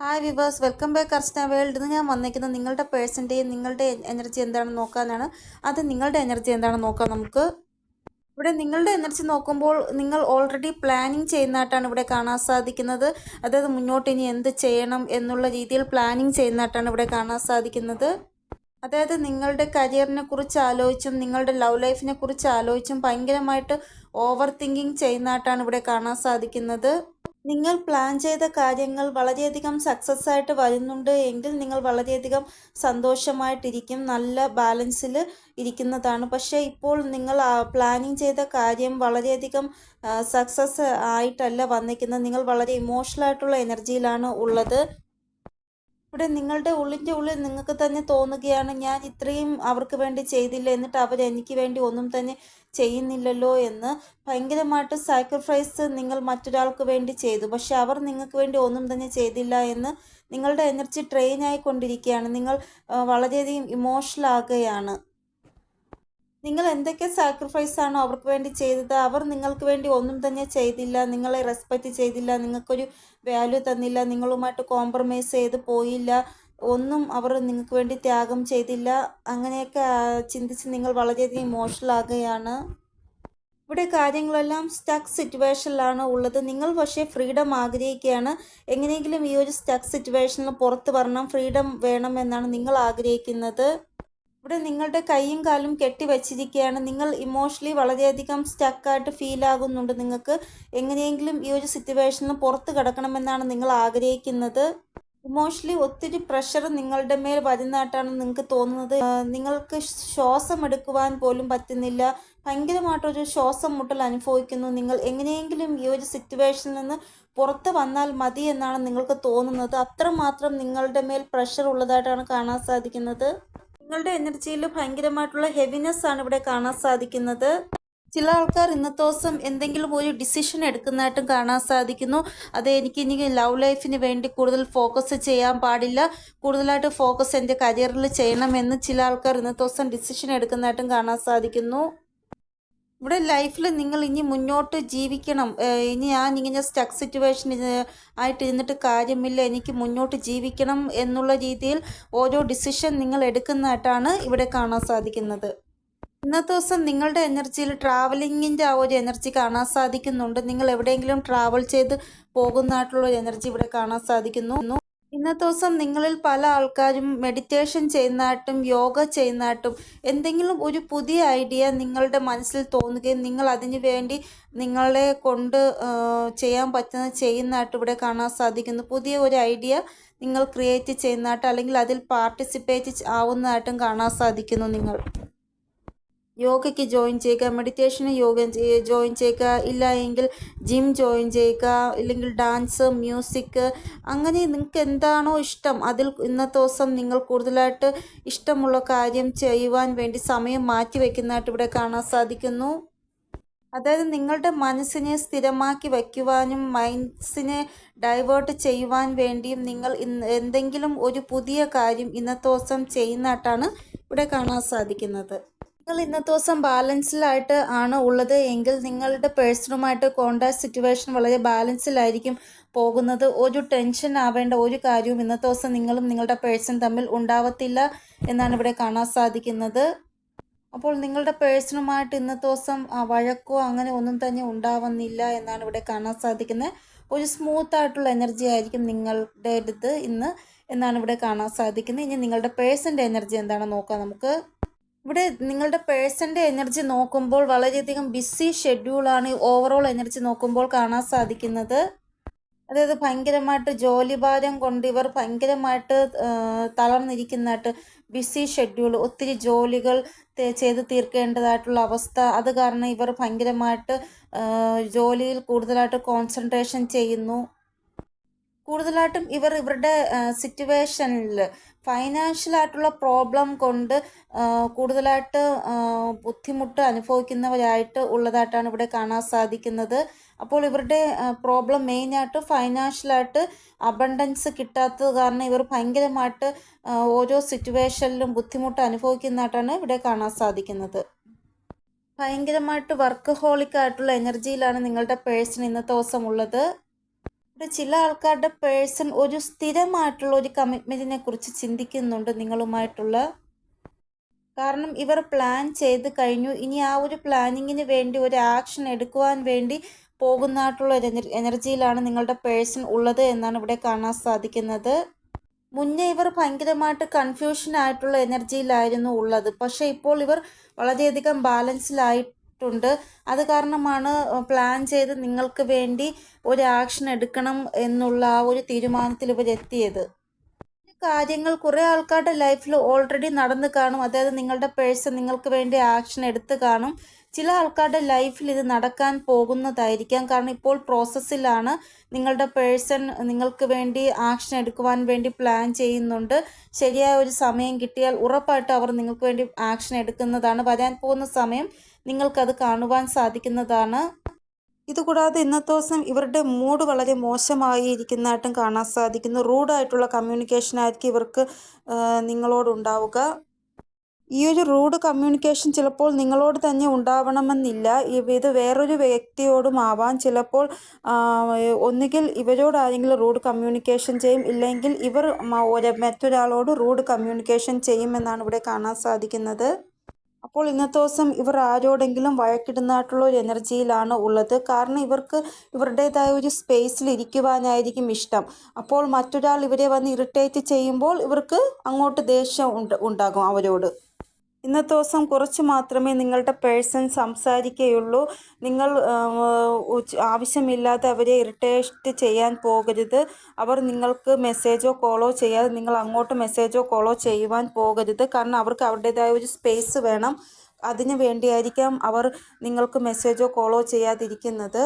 Hi viewers, welcome back അർച്ചന world. ഇന്ന് ഞാൻ വന്നിരിക്കുന്നത് നിങ്ങളുടെ പേഴ്സൻ്റെയും നിങ്ങളുടെ എനർജി എന്താണെന്ന് നോക്കാനാണ്. അത് നിങ്ങളുടെ എനർജി എന്താണെന്ന് നോക്കാം നമുക്ക്. ഇവിടെ നിങ്ങളുടെ എനർജി നോക്കുമ്പോൾ നിങ്ങൾ ഓൾറെഡി പ്ലാനിങ് ചെയ്യുന്നതായിട്ടാണ് ഇവിടെ കാണാൻ സാധിക്കുന്നത്. അതായത് മുന്നോട്ട് ഇനി എന്ത് ചെയ്യണം എന്നുള്ള രീതിയിൽ പ്ലാനിങ് ചെയ്യുന്നതായിട്ടാണ് ഇവിടെ കാണാൻ സാധിക്കുന്നത്. അതായത് നിങ്ങളുടെ കരിയറിനെ കുറിച്ച് ആലോചിച്ചും നിങ്ങളുടെ ലവ് ലൈഫിനെ കുറിച്ച് ആലോചിച്ചും ഭയങ്കരമായിട്ട് ഓവർ തിങ്കിങ് ചെയ്യുന്നതായിട്ടാണ് ഇവിടെ കാണാൻ സാധിക്കുന്നത്. നിങ്ങൾ പ്ലാൻ ചെയ്ത കാര്യങ്ങൾ വളരെയധികം സക്സസ് ആയിട്ട് വരുന്നുണ്ട് എങ്കിൽ നിങ്ങൾ വളരെയധികം സന്തോഷമായിട്ടിരിക്കും, നല്ല ബാലൻസിൽ ഇരിക്കുന്നതാണ്. പക്ഷേ ഇപ്പോൾ നിങ്ങൾ പ്ലാനിങ് ചെയ്ത കാര്യം വളരെയധികം സക്സസ് ആയിട്ടല്ല വന്നിരിക്കുന്നത്. നിങ്ങൾ വളരെ ഇമോഷണൽ ആയിട്ടുള്ള എനർജിയിലാണ് ഉള്ളത്. ഇവിടെ നിങ്ങളുടെ ഉള്ളിൻ്റെ ഉള്ളിൽ നിങ്ങൾക്ക് തന്നെ തോന്നുകയാണ്, ഞാൻ ഇത്രയും അവർക്ക് വേണ്ടി ചെയ്തില്ല, എന്നിട്ട് അവരെനിക്ക് വേണ്ടി ഒന്നും തന്നെ ചെയ്യുന്നില്ലല്ലോ എന്ന്. ഭയങ്കരമായിട്ട് സാക്രിഫൈസ് നിങ്ങൾ മറ്റൊരാൾക്ക് വേണ്ടി ചെയ്തു, പക്ഷെ അവർ നിങ്ങൾക്ക് വേണ്ടി ഒന്നും തന്നെ ചെയ്തില്ല എന്ന് നിങ്ങളുടെ എനർജി ട്രെയിൻ ആയിക്കൊണ്ടിരിക്കുകയാണ്. നിങ്ങൾ വളരെയധികം ഇമോഷണൽ ആകുകയാണ്. നിങ്ങൾ എന്തൊക്കെ സാക്രിഫൈസ് ആണോ അവർക്ക് വേണ്ടി ചെയ്തത്, അവർ നിങ്ങൾക്ക് വേണ്ടി ഒന്നും തന്നെ ചെയ്തില്ല, നിങ്ങളെ റെസ്പെക്റ്റ് ചെയ്തില്ല, നിങ്ങൾക്കൊരു വാല്യൂ തന്നില്ല, നിങ്ങളുമായിട്ട് കോംപ്രമൈസ് ചെയ്ത് പോയില്ല, ഒന്നും അവർ നിങ്ങൾക്ക് വേണ്ടി ത്യാഗം ചെയ്തില്ല. അങ്ങനെയൊക്കെ ചിന്തിച്ച് നിങ്ങൾ വളരെയധികം ഇമോഷണൽ ആകുകയാണ്. ഇവിടെ കാര്യങ്ങളെല്ലാം സ്റ്റക്ക് സിറ്റുവേഷനിലാണ് ഉള്ളത്. നിങ്ങൾ പക്ഷേ ഫ്രീഡം ആഗ്രഹിക്കുകയാണ്. എങ്ങനെയെങ്കിലും ഈ ഒരു സ്റ്റക്ക് സിറ്റുവേഷനിൽ പുറത്ത് വരണം, ഫ്രീഡം വേണമെന്നാണ് നിങ്ങൾ ആഗ്രഹിക്കുന്നത്. ഇവിടെ നിങ്ങളുടെ കൈയും കാലും കെട്ടി വെച്ചിരിക്കുകയാണ്. നിങ്ങൾ ഇമോഷണലി വളരെയധികം സ്റ്റക്കായിട്ട് ഫീൽ ആകുന്നുണ്ട്. നിങ്ങൾക്ക് എങ്ങനെയെങ്കിലും ഈ ഒരു സിറ്റുവേഷനിൽ പുറത്ത് കിടക്കണമെന്നാണ് നിങ്ങൾ ആഗ്രഹിക്കുന്നത്. ഇമോഷണലി ഒത്തിരി പ്രഷർ നിങ്ങളുടെ മേൽ വരുന്നതായിട്ടാണ് നിങ്ങൾക്ക് തോന്നുന്നത്. നിങ്ങൾക്ക് ശ്വാസം എടുക്കുവാൻ പോലും പറ്റുന്നില്ല. ഭയങ്കരമായിട്ടൊരു ശ്വാസം മുട്ടൽ അനുഭവിക്കുന്നു. നിങ്ങൾ എങ്ങനെയെങ്കിലും ഈ ഒരു സിറ്റുവേഷനിൽ നിന്ന് പുറത്ത് വന്നാൽ മതി എന്നാണ് നിങ്ങൾക്ക് തോന്നുന്നത്. അത്രമാത്രം നിങ്ങളുടെ മേൽ പ്രഷർ ഉള്ളതായിട്ടാണ് കാണാൻ സാധിക്കുന്നത്. നിങ്ങളുടെ എനർജിയിൽ ഭയങ്കരമായിട്ടുള്ള ഹെവിനെസ് ആണ് ഇവിടെ കാണാൻ സാധിക്കുന്നത്. ചില ആൾക്കാർ ഇന്നത്തെ ദിവസം എന്തെങ്കിലും ഒരു ഡിസിഷൻ എടുക്കുന്നതായിട്ടും കാണാൻ സാധിക്കുന്നു. അത് ഇനി ലവ് ലൈഫിന് വേണ്ടി കൂടുതൽ ഫോക്കസ് ചെയ്യാൻ പാടില്ല, കൂടുതലായിട്ട് ഫോക്കസ് എൻ്റെ കരിയറിൽ ചെയ്യണമെന്ന് ചില ആൾക്കാർ ഇന്നത്തെ ദിവസം ഡിസിഷൻ എടുക്കുന്നതായിട്ടും കാണാൻ സാധിക്കുന്നു. ഇവിടെ ലൈഫിൽ നിങ്ങൾ ഇനി മുന്നോട്ട് ജീവിക്കണം. ഇനി ഞാനിങ്ങനെ സ്റ്റക്ക് സിറ്റുവേഷൻ ആയിട്ടിരുന്നിട്ട് കാര്യമില്ല, എനിക്ക് മുന്നോട്ട് ജീവിക്കണം എന്നുള്ള രീതിയിൽ ഓരോ ഡിസിഷൻ നിങ്ങൾ എടുക്കുന്നതായിട്ടാണ് ഇവിടെ കാണാൻ സാധിക്കുന്നത്. ഇന്നത്തെ ദിവസം നിങ്ങളുടെ എനർജിയിൽ ട്രാവലിങ്ങിൻ്റെ ആ ഒരു എനർജി കാണാൻ സാധിക്കുന്നുണ്ട്. നിങ്ങൾ എവിടെയെങ്കിലും ട്രാവൽ ചെയ്ത് പോകുന്നതായിട്ടുള്ളൊരു എനർജി ഇവിടെ കാണാൻ സാധിക്കുന്നു. ഇന്നത്തെ ദിവസം നിങ്ങളിൽ പല ആൾക്കാരും മെഡിറ്റേഷൻ ചെയ്യുന്നതായിട്ടും യോഗ ചെയ്യുന്നതായിട്ടും എന്തെങ്കിലും ഒരു പുതിയ ഐഡിയ നിങ്ങളുടെ മനസ്സിൽ തോന്നുകയും നിങ്ങൾ അതിനു വേണ്ടി നിങ്ങളെ കൊണ്ട് ചെയ്യാൻ പറ്റുന്നത് ചെയ്യുന്നതായിട്ട് ഇവിടെ കാണാൻ സാധിക്കുന്നു. പുതിയ ഒരു ഐഡിയ നിങ്ങൾ ക്രിയേറ്റ് ചെയ്യുന്നതായിട്ട് അല്ലെങ്കിൽ അതിൽ പാർട്ടിസിപ്പേറ്റ് ആവുന്നതായിട്ടും കാണാൻ സാധിക്കുന്നു. നിങ്ങൾ യോഗയ്ക്ക് ജോയിൻ ചെയ്യുക, മെഡിറ്റേഷന് ജോയിൻ ചെയ്യുക, ഇല്ല എങ്കിൽ ജിം ജോയിൻ ചെയ്യുക, ഇല്ലെങ്കിൽ ഡാൻസ്, മ്യൂസിക്, അങ്ങനെ നിങ്ങൾക്ക് എന്താണോ ഇഷ്ടം അതിൽ ഇന്നത്തെ ദിവസം നിങ്ങൾ കൂടുതലായിട്ട് ഇഷ്ടമുള്ള കാര്യം ചെയ്യുവാൻ വേണ്ടി സമയം മാറ്റി വയ്ക്കുന്നതായിട്ട് ഇവിടെ കാണാൻ സാധിക്കുന്നു. അതായത് നിങ്ങളുടെ മനസ്സിനെ സ്ഥിരമാക്കി വയ്ക്കുവാനും മൈൻഡ്സിനെ ഡൈവേർട്ട് ചെയ്യുവാൻ വേണ്ടിയും നിങ്ങൾ എന്തെങ്കിലും ഒരു പുതിയ കാര്യം ഇന്നത്തെ ദിവസം ചെയ്യുന്നതായിട്ടാണ് ഇവിടെ കാണാൻ സാധിക്കുന്നത്. നിങ്ങൾ ഇന്നത്തെ ദിവസം ബാലൻസിലായിട്ട് ആണ് ഉള്ളത് എങ്കിൽ നിങ്ങളുടെ പേഴ്സണുമായിട്ട് കോണ്ടാക്ട് സിറ്റുവേഷൻ വളരെ ബാലൻസിലായിരിക്കും പോകുന്നത്. ഒരു ടെൻഷൻ ആവേണ്ട ഒരു കാര്യവും ഇന്നത്തെ ദിവസം നിങ്ങളും നിങ്ങളുടെ പേഴ്സൺ തമ്മിൽ ഉണ്ടാവത്തില്ല എന്നാണ് ഇവിടെ കാണാൻ സാധിക്കുന്നത്. അപ്പോൾ നിങ്ങളുടെ പേഴ്സണുമായിട്ട് ഇന്നത്തെ ദിവസം വഴക്കോ അങ്ങനെ ഒന്നും തന്നെ ഉണ്ടാവുന്നില്ല എന്നാണ് ഇവിടെ കാണാൻ സാധിക്കുന്നത്. ഒരു സ്മൂത്ത് ആയിട്ടുള്ള എനർജി ആയിരിക്കും നിങ്ങളുടെ അടുത്ത് ഇന്ന് എന്നാണ് ഇവിടെ കാണാൻ സാധിക്കുന്നത്. ഇനി നിങ്ങളുടെ പേഴ്സൻ്റെ എനർജി എന്താണെന്ന് നോക്കാം നമുക്ക്. ഇവിടെ നിങ്ങളുടെ പേഴ്സൻ്റെ എനർജി നോക്കുമ്പോൾ വളരെയധികം ബിസി ഷെഡ്യൂളാണ് ഓവറോൾ എനർജി നോക്കുമ്പോൾ കാണാൻ സാധിക്കുന്നത്. അതായത് ഭയങ്കരമായിട്ട് ജോലിഭാരം കൊണ്ട് ഇവർ ഭയങ്കരമായിട്ട് തളർന്നിരിക്കുന്നതായിട്ട്, ബിസി ഷെഡ്യൂൾ, ഒത്തിരി ജോലികൾ ചെയ്ത് തീർക്കേണ്ടതായിട്ടുള്ള അവസ്ഥ, അത് കാരണം ഇവർ ഭയങ്കരമായിട്ട് ജോലിയിൽ കൂടുതലായിട്ട് കോൺസെൻട്രേഷൻ ചെയ്യുന്നു. കൂടുതലായിട്ടും ഇവരുടെ സിറ്റുവേഷനിൽ ഫൈനാൻഷ്യലായിട്ടുള്ള പ്രോബ്ലം കൊണ്ട് കൂടുതലായിട്ട് ബുദ്ധിമുട്ട് അനുഭവിക്കുന്നവരായിട്ട് ഉള്ളതായിട്ടാണ് ഇവിടെ കാണാൻ സാധിക്കുന്നത്. അപ്പോൾ ഇവരുടെ പ്രോബ്ലം മെയിനായിട്ട് ഫൈനാൻഷ്യലായിട്ട് അബണ്ടൻസ് കിട്ടാത്തത് കാരണം ഇവർ ഭയങ്കരമായിട്ട് ഓരോ സിറ്റുവേഷനിലും ബുദ്ധിമുട്ട് അനുഭവിക്കുന്നതായിട്ടാണ് ഇവിടെ കാണാൻ സാധിക്കുന്നത്. ഭയങ്കരമായിട്ട് വർക്ക് ഹോളിക് ആയിട്ടുള്ള എനർജിയിലാണ് നിങ്ങളുടെ പേഴ്സൺ ഇന്നത്തെ ദിവസം ഉള്ളത്. ചില ആൾക്കാരുടെ പേഴ്സൺ ഒരു സ്ഥിരമായിട്ടുള്ള ഒരു കമ്മിറ്റ്മെൻറ്റിനെ കുറിച്ച് ചിന്തിക്കുന്നുണ്ട് നിങ്ങളുമായിട്ടുള്ള. കാരണം ഇവർ പ്ലാൻ ചെയ്ത് കഴിഞ്ഞു. ഇനി ആ ഒരു പ്ലാനിങ്ങിന് വേണ്ടി ഒരു ആക്ഷൻ എടുക്കുവാൻ വേണ്ടി പോകുന്നതായിട്ടുള്ള ഒരു എനർജിയിലാണ് നിങ്ങളുടെ പേഴ്സൺ ഉള്ളത് എന്നാണ് ഇവിടെ കാണാൻ സാധിക്കുന്നത്. മുന്നേ ഇവർ ഭയങ്കരമായിട്ട് കൺഫ്യൂഷൻ ആയിട്ടുള്ള എനർജിയിലായിരുന്നു ഉള്ളത്. പക്ഷേ ഇപ്പോൾ ഇവർ വളരെയധികം ബാലൻസിലായിട്ടുണ്ട്. അത് കാരണമാണ് പ്ലാൻ ചെയ്ത് നിങ്ങൾക്ക് വേണ്ടി ഒരു ആക്ഷൻ എടുക്കണം എന്നുള്ള ആ ഒരു തീരുമാനത്തിൽ ഇവർ എത്തിയത്. കാര്യങ്ങൾ കുറേ ആൾക്കാരുടെ ലൈഫിൽ ഓൾറെഡി നടന്നു കാണും. അതായത് നിങ്ങളുടെ പേഴ്സൺ നിങ്ങൾക്ക് വേണ്ടി ആക്ഷൻ എടുത്ത് കാണും. ചില ആൾക്കാരുടെ ലൈഫിൽ ഇത് നടക്കാൻ പോകുന്നതായിരിക്കാം. കാരണം ഇപ്പോൾ പ്രോസസ്സിലാണ്. നിങ്ങളുടെ പേഴ്സൺ നിങ്ങൾക്ക് വേണ്ടി ആക്ഷൻ എടുക്കുവാൻ വേണ്ടി പ്ലാൻ ചെയ്യുന്നുണ്ട്. ശരിയായ ഒരു സമയം കിട്ടിയാൽ ഉറപ്പായിട്ട് അവർ നിങ്ങൾക്ക് വേണ്ടി ആക്ഷൻ എടുക്കുന്നതാണ്. വരാൻ പോകുന്ന സമയം നിങ്ങൾക്കത് കാണുവാൻ സാധിക്കുന്നതാണ്. ഇതുകൂടാതെ ഇന്നത്തെ ദിവസം ഇവരുടെ മൂഡ് വളരെ മോശമായി ഇരിക്കുന്നതായിട്ടും കാണാൻ സാധിക്കുന്നു. റൂഡായിട്ടുള്ള കമ്മ്യൂണിക്കേഷൻ ആയിരിക്കും ഇവർക്ക് നിങ്ങളോടുണ്ടാവുക. ഈ ഒരു റൂഡ് കമ്മ്യൂണിക്കേഷൻ ചിലപ്പോൾ നിങ്ങളോട് തന്നെ ഉണ്ടാവണമെന്നില്ല. ഇത് വേറൊരു വ്യക്തിയോടും ആവാം. ചിലപ്പോൾ ഒന്നുകിൽ ഇവരോടാരെങ്കിലും റൂഡ് കമ്മ്യൂണിക്കേഷൻ ചെയ്യും, ഇല്ലെങ്കിൽ ഇവർ മറ്റൊരാളോട് റൂഡ് കമ്മ്യൂണിക്കേഷൻ ചെയ്യുമെന്നാണ് ഇവിടെ കാണാൻ സാധിക്കുന്നത്. അപ്പോൾ ഇന്നത്തെ ദിവസം ഇവർ ആരോടെങ്കിലും വഴക്കിടുന്നതായിട്ടുള്ള ഒരു എനർജിയിലാണ് ഉള്ളത്. കാരണം ഇവർക്ക് ഇവരുടേതായ ഒരു സ്പേസിൽ ഇരിക്കുവാനായിരിക്കും ഇഷ്ടം. അപ്പോൾ മറ്റൊരാൾ ഇവരെ വന്ന് ഇറിറ്റേറ്റ് ചെയ്യുമ്പോൾ ഇവർക്ക് അങ്ങോട്ട് ദേഷ്യം ഉണ്ടാകും അവരോട്. ഇന്നത്തെ ദിവസം കുറച്ച് മാത്രമേ നിങ്ങളുടെ പേഴ്സൺ സംസാരിക്കുകയുള്ളൂ. നിങ്ങൾ ആവശ്യമില്ലാതെ അവരെ ഇറിറ്റേറ്റ് ചെയ്യാൻ പോകരുത്. അവർ നിങ്ങൾക്ക് മെസ്സേജോ കോളോ ചെയ്യാതെ നിങ്ങൾ അങ്ങോട്ട് മെസ്സേജോ കോളോ ചെയ്യുവാൻ പോകരുത്. കാരണം അവർക്ക് അവരുടേതായ ഒരു സ്പേസ് വേണം. അതിന് വേണ്ടിയായിരിക്കാം അവർ നിങ്ങൾക്ക് മെസ്സേജോ കോളോ ചെയ്യാതിരിക്കുന്നത്.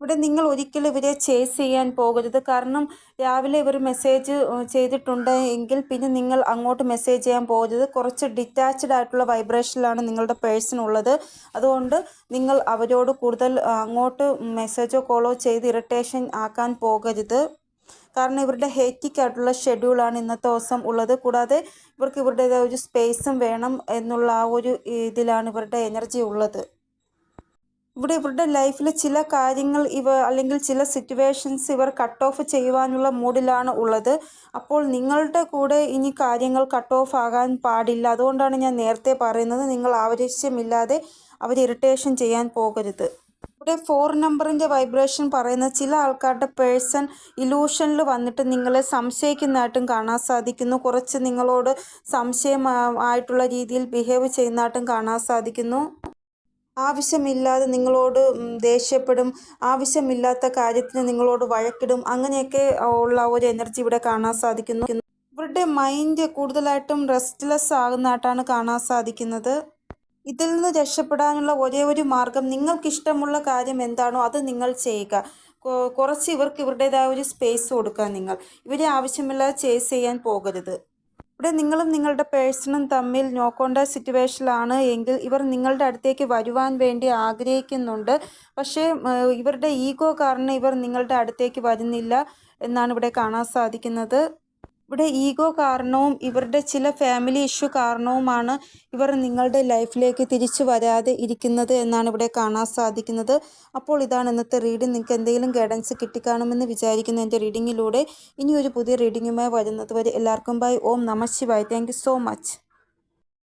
ഇവിടെ നിങ്ങൾ ഒരിക്കലും ഇവരെ ചേസ് ചെയ്യാൻ പോകരുത്. കാരണം രാവിലെ ഇവർ മെസ്സേജ് ചെയ്തിട്ടുണ്ട് എങ്കിൽ പിന്നെ നിങ്ങൾ അങ്ങോട്ട് മെസ്സേജ് ചെയ്യാൻ പോകരുത്. കുറച്ച് ഡിറ്റാച്ച്ഡ് ആയിട്ടുള്ള വൈബ്രേഷനിലാണ് നിങ്ങളുടെ പേഴ്സൺ ഉള്ളത്. അതുകൊണ്ട് നിങ്ങൾ അവരോട് കൂടുതൽ അങ്ങോട്ട് മെസ്സേജോ കോളോ ചെയ്ത് ഇറിറ്റേഷൻ ആക്കാൻ പോകരുത്. കാരണം ഇവരുടെ ഹേറ്റിക് ആയിട്ടുള്ള ഷെഡ്യൂളാണ് ഇന്നത്തെ ദിവസം ഉള്ളത്. കൂടാതെ ഇവർക്ക് ഇവരുടേതായ ഒരു സ്പേസും വേണം എന്നുള്ള ആ ഒരു ഇതിലാണ് ഇവരുടെ എനർജി ഉള്ളത്. ഇവിടെ ഇവരുടെ ലൈഫിൽ ചില കാര്യങ്ങൾ അല്ലെങ്കിൽ ചില സിറ്റുവേഷൻസ് ഇവർ കട്ട് ഓഫ് ചെയ്യുവാനുള്ള മൂഡിലാണ് ഉള്ളത്. അപ്പോൾ നിങ്ങളുടെ കൂടെ ഇനി കാര്യങ്ങൾ കട്ട് ഓഫ് ആകാൻ പാടില്ല. അതുകൊണ്ടാണ് ഞാൻ നേരത്തെ പറയുന്നത്, നിങ്ങൾ ആവശ്യമില്ലാതെ അവർ ഇറിറ്റേഷൻ ചെയ്യാൻ പോകരുത്. ഇവിടെ 4 നമ്പറിൻ്റെ വൈബ്രേഷൻ പറയുന്ന ചില ആൾക്കാരുടെ പേഴ്സൺ ഇലൂഷനിൽ വന്നിട്ട് നിങ്ങളെ സംശയിക്കുന്നതായിട്ടും കാണാൻ സാധിക്കുന്നു. കുറച്ച് നിങ്ങളോട് സംശയമായിട്ടുള്ള രീതിയിൽ ബിഹേവ് ചെയ്യുന്നതായിട്ടും കാണാൻ സാധിക്കുന്നു. ആവശ്യമില്ലാതെ നിങ്ങളോട് ദേഷ്യപ്പെടും, ആവശ്യമില്ലാത്ത കാര്യത്തിന് നിങ്ങളോട് വഴക്കിടും. അങ്ങനെയൊക്കെ ഉള്ള ഒരു എനർജി ഇവിടെ കാണാൻ സാധിക്കുന്നു. ഇവരുടെ മൈൻഡ് കൂടുതലായിട്ടും റെസ്റ്റ്ലെസ് ആകുന്നതായിട്ടാണ് കാണാൻ സാധിക്കുന്നത്. ഇതിൽ നിന്ന് രക്ഷപ്പെടാനുള്ള ഒരേ ഒരു മാർഗം, നിങ്ങൾക്കിഷ്ടമുള്ള കാര്യം എന്താണോ അത് നിങ്ങൾ ചെയ്യുക. കുറച്ച് ഇവർക്ക് ഇവരുടേതായ ഒരു സ്പേസ് കൊടുക്കുക. നിങ്ങൾ ഇവരെ ആവശ്യമില്ലാതെ ചേസ് ചെയ്യാൻ പോകരുത്. ഇവിടെ നിങ്ങളും നിങ്ങളുടെ പേഴ്സണും തമ്മിൽ നോ കോണ്ടാക്ട് സിറ്റുവേഷനിലാണ് എങ്കിൽ ഇവർ നിങ്ങളുടെ അടുത്തേക്ക് വരുവാൻ വേണ്ടി ആഗ്രഹിക്കുന്നുണ്ട്. പക്ഷേ ഇവരുടെ ഈഗോ കാരണം ഇവർ നിങ്ങളുടെ അടുത്തേക്ക് വരുന്നില്ല എന്നാണ് ഇവിടെ കാണാൻ സാധിക്കുന്നത്. ഇവിടെ ഈഗോ കാരണവും ഇവരുടെ ചില ഫാമിലി ഇഷ്യൂ കാരണവുമാണ് ഇവർ നിങ്ങളുടെ ലൈഫിലേക്ക് തിരിച്ചു വരാതെ ഇരിക്കുന്നത് എന്നാണ് ഇവിടെ കാണാൻ സാധിക്കുന്നത്. അപ്പോൾ ഇതാണ് ഇന്നത്തെ റീഡിംഗ്. നിങ്ങൾക്ക് എന്തെങ്കിലും ഗൈഡൻസ് കിട്ടിക്കാണുമെന്ന് വിചാരിക്കുന്നു എൻ്റെ റീഡിങ്ങിലൂടെ. ഇനി ഒരു പുതിയ റീഡിങ്ങുമായി വരുന്നത് വരെ എല്ലാവർക്കും ബൈ. ഓം നമഃ ശിവായ. Thank you so much.